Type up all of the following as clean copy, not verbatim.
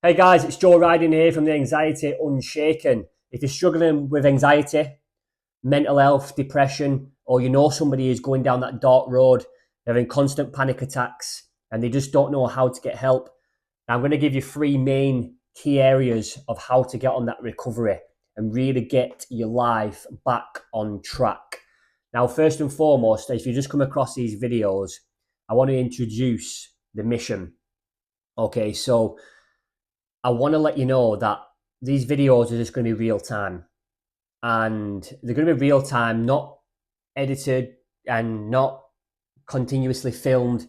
Hey guys, it's Joe Ryden here from the Anxiety Unshaken. If you're struggling with anxiety, mental health, depression, or you know somebody who's going down that dark road, they're having constant panic attacks and they just don't know how to get help, I'm going to give you three main key areas of how to get on that recovery and really get your life back on track. Now, first and foremost, if you just come across these videos, I want to introduce the mission. Okay, so I want to let you know that these videos are just going to be real time, and they're going to be real time, not edited and not continuously filmed.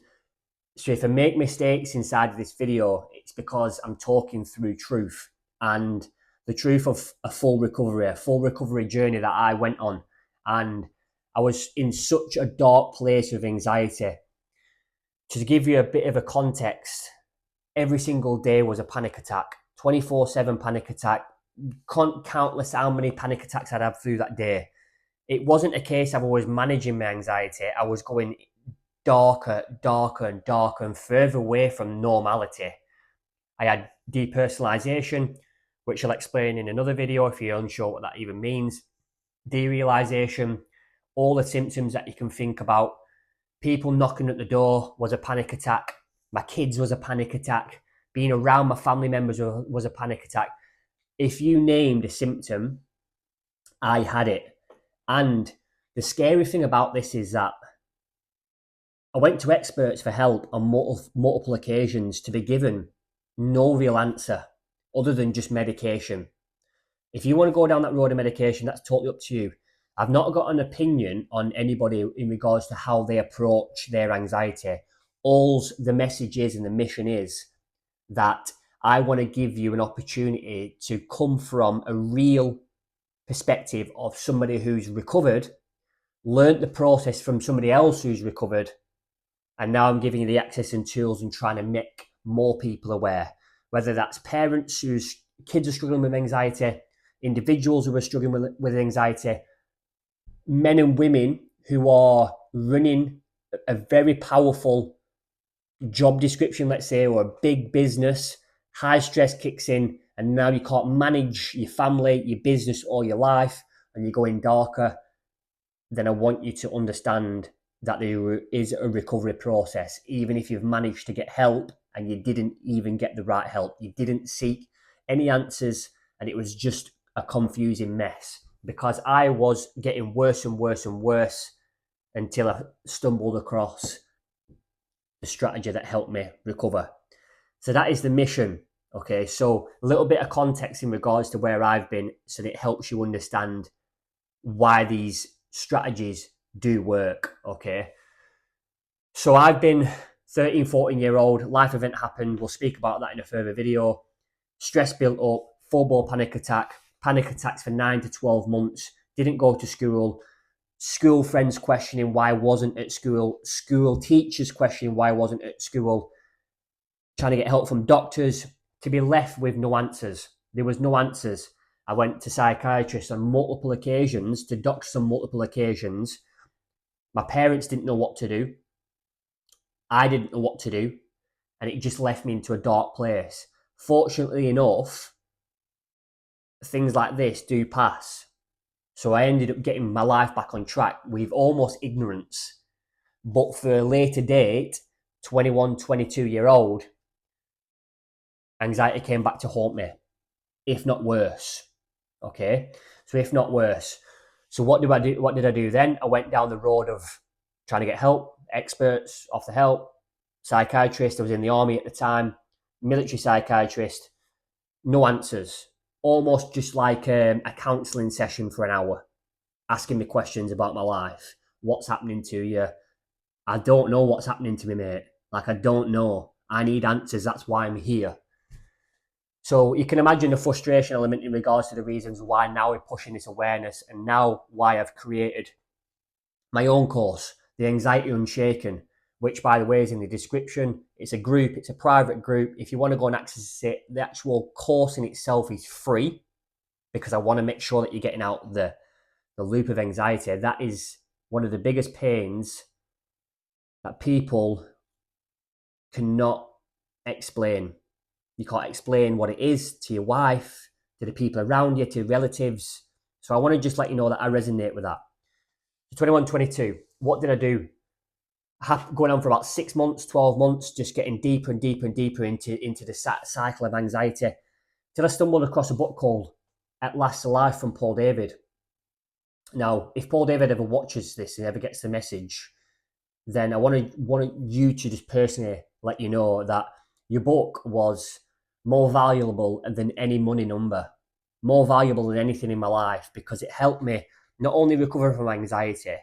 So if I make mistakes inside of this video, it's because I'm talking through truth and the truth of a full recovery journey that I went on. And I was in such a dark place with anxiety. To give you a bit of a context, every single day was a panic attack, 24/7 panic attack, countless how many panic attacks I'd have through that day. It wasn't a case of I was managing my anxiety. I was going darker, darker, and darker, and further away from normality. I had depersonalization, which I'll explain in another video if you're unsure what that even means. Derealization, all the symptoms that you can think about. People knocking at the door was a panic attack. My kids was a panic attack. Being around my family members was a panic attack. If you named a symptom, I had it. And the scary thing about this is that I went to experts for help on multiple occasions to be given no real answer other than just medication. If you want to go down that road of medication, that's totally up to you. I've not got an opinion on anybody in regards to how they approach their anxiety. All the message is and the mission is that I want to give you an opportunity to come from a real perspective of somebody who's recovered, learnt the process from somebody else who's recovered, and now I'm giving you the access and tools and trying to make more people aware. Whether that's parents whose kids are struggling with anxiety, individuals who are struggling with anxiety, men and women who are running a very powerful job description, let's say, or a big business, high stress kicks in, and now you can't manage your family, your business, or your life, and you're going darker, then I want you to understand that there is a recovery process. Even if you've managed to get help and you didn't even get the right help, you didn't seek any answers, and it was just a confusing mess, because I was getting worse and worse and worse until I stumbled across the strategy that helped me recover. So that is the mission. Okay, so a little bit of context in regards to where I've been so that it helps you understand why these strategies do work. Okay, so I've been 13, 14-year-old, life event happened. We'll speak about that in a further video. Stress built up, full-blown panic attacks for 9 to 12 months, didn't go to school friends questioning why I wasn't at school teachers questioning why I wasn't at school, trying to get help from doctors, to be left with no answers. There was no answers. I went to psychiatrists on multiple occasions, to doctors on multiple occasions. My parents didn't know what to do. I didn't know what to do. And it just left me into a dark place. Fortunately enough, things like this do pass. So I ended up getting my life back on track with almost ignorance. But for a later date, 21, 22-year-old, anxiety came back to haunt me, if not worse. Okay, so if not worse. So what do I do? What did I do then? I went down the road of trying to get help, experts, off the help, psychiatrist. I was in the army at the time, military psychiatrist. No answers. Almost just like a counselling session for an hour, asking me questions about my life. What's happening to you? I don't know what's happening to me, mate. Like, I don't know. I need answers. That's why I'm here. So you can imagine the frustration element in regards to the reasons why now we're pushing this awareness, and now why I've created my own course, the Anxiety Unshaken, which, by the way, is in the description. It's a group, it's a private group. If you want to go and access it, the actual course in itself is free, because I want to make sure that you're getting out the loop of anxiety. That is one of the biggest pains that people cannot explain. You can't explain what it is to your wife, to the people around you, to your relatives. So I want to just let you know that I resonate with that. 21, 22, what did I do? Going on for about 6 months, 12 months, just getting deeper and deeper and deeper into the cycle of anxiety, till I stumbled across a book called At Last Alive from Paul David. Now, if Paul David ever watches this and ever gets the message, then I want you to just personally let you know that your book was more valuable than any money number, more valuable than anything in my life, because it helped me not only recover from anxiety,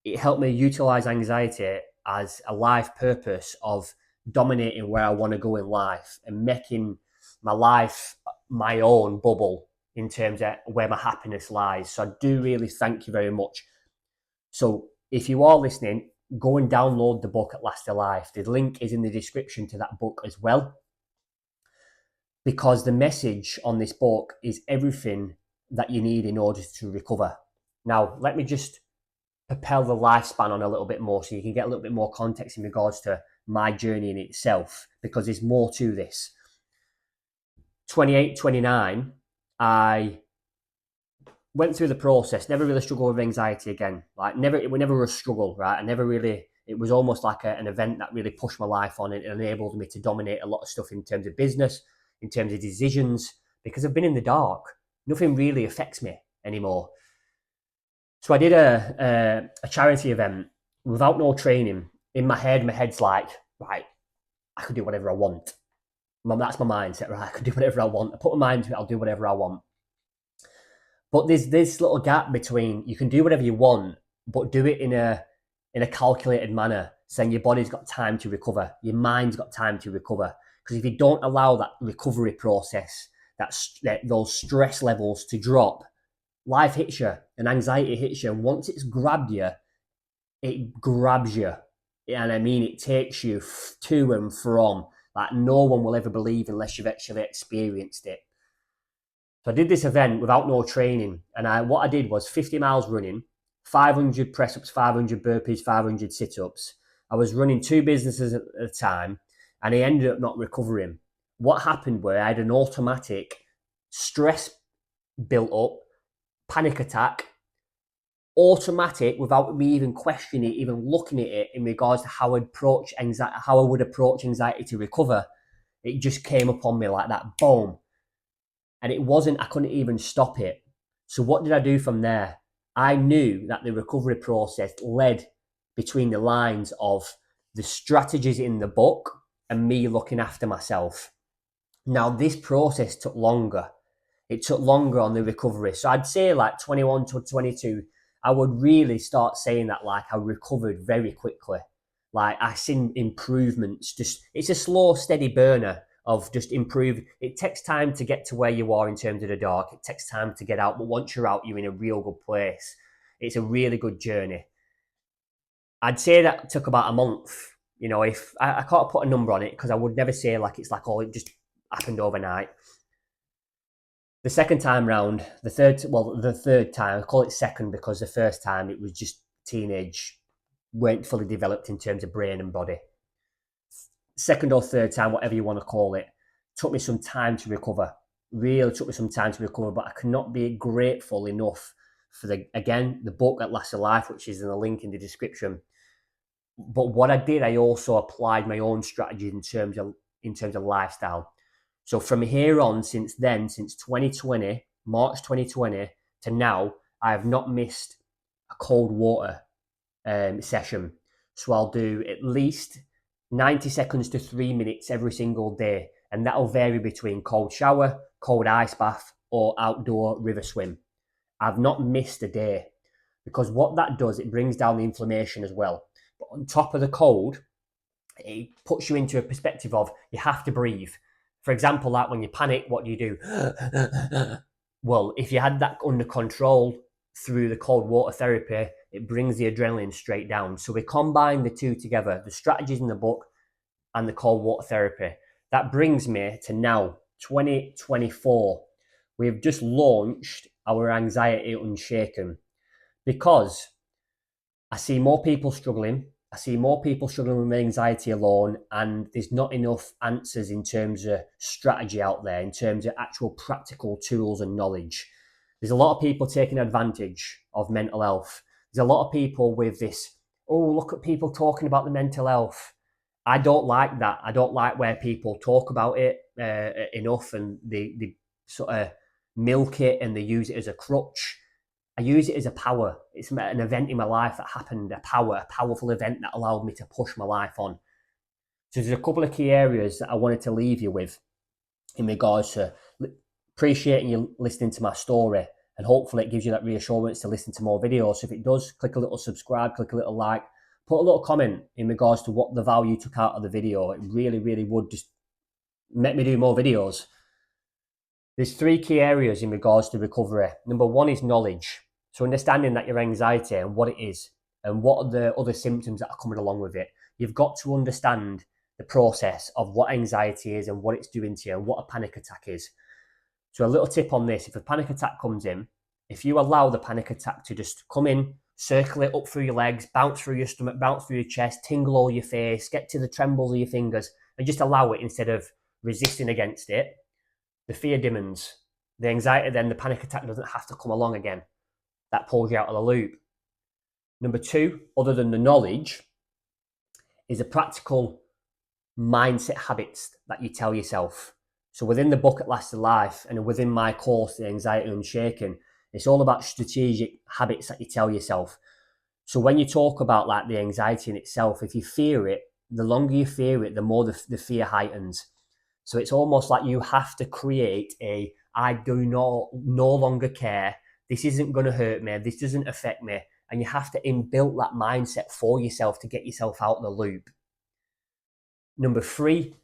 it helped me utilize anxiety as a life purpose of dominating where I want to go in life and making my life my own bubble in terms of where my happiness lies. So I do really thank you very much. So if you are listening, go and download the book At Last Alive. The link is in the description to that book as well, because the message on this book is everything that you need in order to recover. Now, let me just propel the lifespan on a little bit more so you can get a little bit more context in regards to my journey in itself, because there's more to this. 28, 29, I went through the process, never really struggled with anxiety again. Like it was never a struggle, right? It was almost like an event that really pushed my life on. It enabled me to dominate a lot of stuff in terms of business, in terms of decisions, because I've been in the dark. Nothing really affects me anymore. So I did a charity event without no training. In my head's like, right, I could do whatever I want. That's my mindset, right? I could do whatever I want. I put my mind to it, I'll do whatever I want. But there's this little gap between you can do whatever you want, but do it in a calculated manner, saying your body's got time to recover, your mind's got time to recover. Because if you don't allow that recovery process, those stress levels to drop, life hits you and anxiety hits you. And once it's grabbed you, it grabs you. And I mean, it takes you to and from. Like no one will ever believe unless you've actually experienced it. So I did this event without no training. And what I did was 50 miles running, 500 press-ups, 500 burpees, 500 sit-ups. I was running 2 businesses at a time, and I ended up not recovering. What happened was I had an automatic stress built up, panic attack, automatic, without me even questioning it, even looking at it in regards to how I would approach anxiety to recover. It just came upon me like that, boom. And I couldn't even stop it. So what did I do from there? I knew that the recovery process led between the lines of the strategies in the book and me looking after myself. Now, this process took longer. It took longer on the recovery. So I'd say like 21 to 22, I would really start saying that like I recovered very quickly. Like I seen improvements. It's a slow, steady burner of just improve. It takes time to get to where you are in terms of the dark. It takes time to get out, but once you're out, you're in a real good place. It's a really good journey. I'd say that took about a month. You know, if I can't put a number on it because I would never say like it's like, oh, it just happened overnight. The second time round, the third time, I call it second because the first time it was just teenage, weren't fully developed in terms of brain and body. Second or third time, whatever you want to call it, took me some time to recover. Really took me some time to recover, but I cannot be grateful enough for the book At Last Alive, which is in the link in the description. But what I did, I also applied my own strategy in terms of lifestyle. So from here on, since 2020, March 2020 to now, I have not missed a cold water session. So I'll do at least 90 seconds to 3 minutes every single day. And that'll vary between cold shower, cold ice bath, or outdoor river swim. I've not missed a day, because what that does, it brings down the inflammation as well. But on top of the cold, it puts you into a perspective of you have to breathe. For example, like when you panic, what do you do? Well, if you had that under control through the cold water therapy, it brings the adrenaline straight down. So we combine the two together, the strategies in the book and the cold water therapy. That brings me to now, 2024. We've just launched our Anxiety Unshaken, because I see more people struggling. I see more people struggling with anxiety alone, and there's not enough answers in terms of strategy out there, in terms of actual practical tools and knowledge. There's a lot of people taking advantage of mental health. There's a lot of people with this, oh, look at people talking about the mental health. I don't like that. I don't like where people talk about it enough, and they sort of milk it and they use it as a crutch. I use it as a power. It's an event in my life that happened, a powerful event that allowed me to push my life on. So there's a couple of key areas that I wanted to leave you with in regards to appreciating you listening to my story, and hopefully it gives you that reassurance to listen to more videos. So if it does, click a little subscribe, click a little like, put a little comment in regards to what the value you took out of the video. It really, really would just make me do more videos. There's 3 key areas in regards to recovery. Number 1 is knowledge. So understanding that your anxiety and what it is and what are the other symptoms that are coming along with it. You've got to understand the process of what anxiety is and what it's doing to you and what a panic attack is. So a little tip on this: if a panic attack comes in, if you allow the panic attack to just come in, circulate up through your legs, bounce through your stomach, bounce through your chest, tingle all your face, get to the trembles of your fingers, and just allow it instead of resisting against it, the fear dimmens. The anxiety, then the panic attack doesn't have to come along again. That pulls you out of the loop. Number 2, other than the knowledge, is the practical mindset habits that you tell yourself. So within the book At Last Alive and within my course, The Anxiety Unshaken, it's all about strategic habits that you tell yourself. So when you talk about like the anxiety in itself, if you fear it, the longer you fear it, the more the fear heightens. So it's almost like you have to create a, I do no longer care. This isn't going to hurt me. This doesn't affect me. And you have to inbuilt that mindset for yourself to get yourself out of the loop. Number 3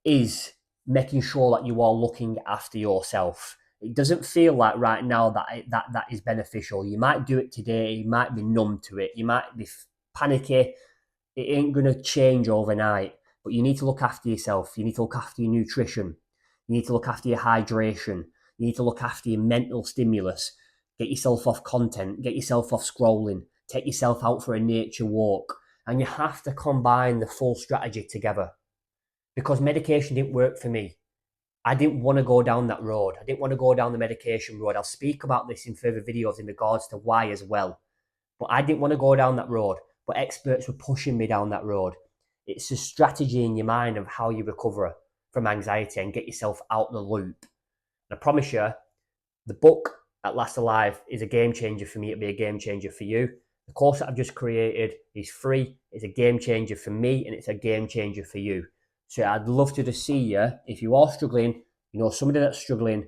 is making sure that you are looking after yourself. It doesn't feel like right now that is beneficial. You might do it today. You might be numb to it. You might be panicky. It ain't going to change overnight. But you need to look after yourself. You need to look after your nutrition. You need to look after your hydration. You need to look after your mental stimulus. Get yourself off content. Get yourself off scrolling. Take yourself out for a nature walk. And you have to combine the full strategy together. Because medication didn't work for me. I didn't want to go down that road. I didn't want to go down the medication road. I'll speak about this in further videos in regards to why as well. But I didn't want to go down that road. But experts were pushing me down that road. It's a strategy in your mind of how you recover from anxiety and get yourself out the loop. And I promise you, the book At Last Alive is a game changer for me. It'll be a game changer for you. The course that I've just created is free. It's a game changer for me and it's a game changer for you. So I'd love to just see you, if you are struggling, you know somebody that's struggling,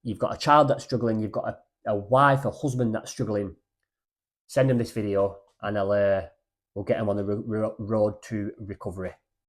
you've got a child that's struggling, you've got a wife, a husband that's struggling, send them this video and we'll get them on the road to recovery.